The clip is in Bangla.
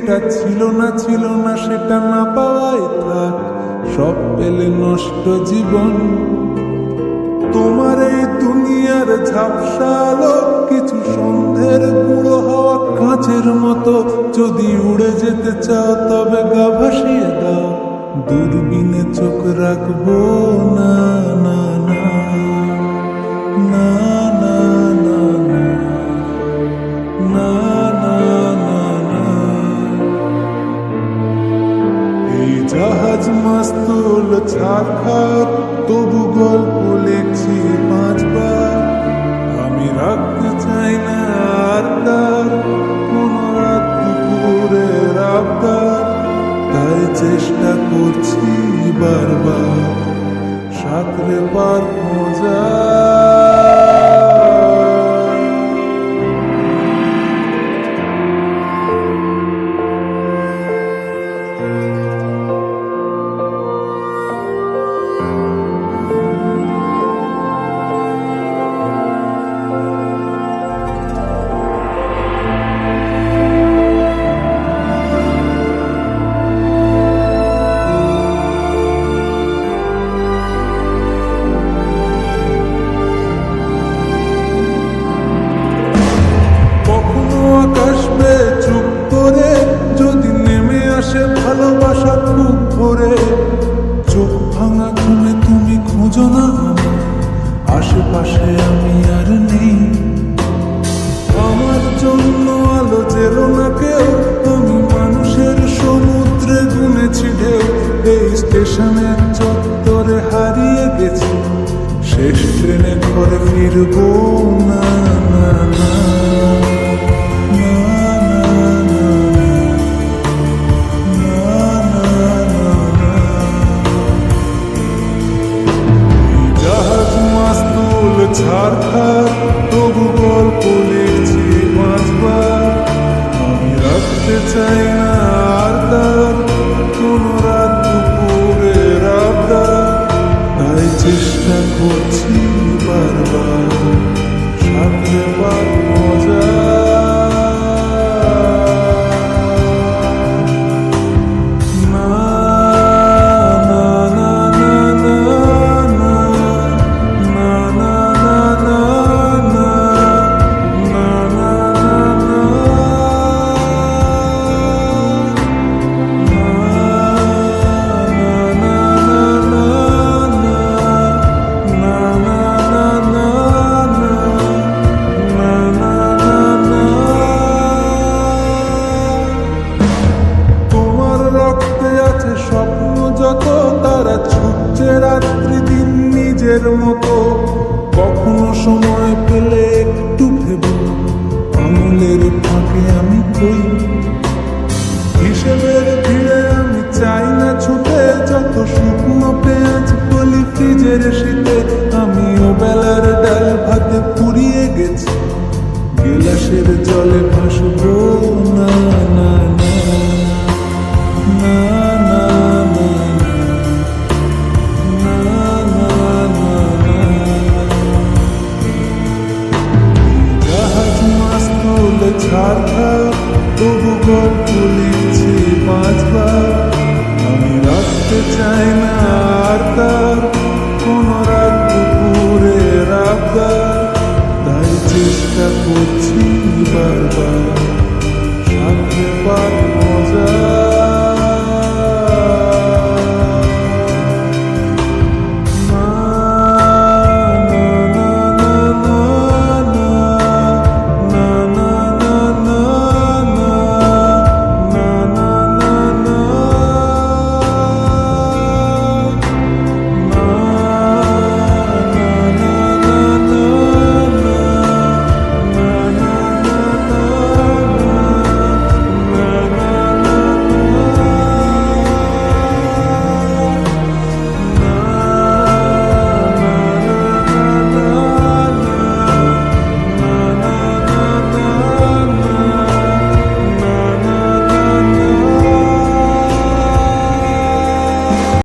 যেটা ছিল না সেটা না পাওয়াই থাক, সব পেলে নষ্ট জীবন। তোমার এই দুনিয়ার ঝাপসা আলো কিছু সন্ধ্যের গুঁড়ো হাওয়া কাঁচের মতো, যদি উড়ে যেতে চাও তবে গা ভাসিয়ে দাও, দূরবীনে চোখ রাখবো না না না না না না না না না না। এই জাহাজ মাস্তুল ছাড়খাড়, তবু গল্প লিখছি 5 বার। আমি রাখতে চাই না আর তার কোনো রাত দুপুরের আবদার, তাই চেষ্টা করছি বারবার সাঁতরে পার মজা। ভালোবাসা খুব ভরে, চোখ ভাঙা ঘুমে তুমি খুঁজো না আমায়, আশেপাশে আমি আর নেই। আমার জন্য আলো জেলো না কেউ, আমি মানুষের সমুদ্রে গুনেছি ঢেউ। এই স্টেশনের চত্বরে হারিয়ে গেছি, শেষ ট্রেনে ঘরে ফিরবো না না না। ছাড়খাড়, তবু গল্প লিখছি 5 বার। আমি রাখতে চাই না আর তার কোনো রাত দুপুরের আবদার, তাই চেষ্টা করছি বারবার সাথে পার মজা। স্বপ্ন যত তারা ছুটছে রাত্রি দিন নিজের মতো, কখনো সময় পেলে একটু ভেবো আঙুলের ফাঁকে আমি কই। হিসেবের ভিড়ে আমি চাই না ছুটে, যত শুকনো পেঁয়াজ বলি ফ্রিজের শীতে। আমি ও বেলার ডাল ভাতে পুড়িয়ে গেছি, গেলাসের জলে ভাসবো না না না না না। ছাড়খাড়, তবু গল্প লিখছি 5 বার। আমি রাখতে চাই না আর তার কোনো রাত দুপুরের আবদার, তাই চেষ্টা করছি বারবার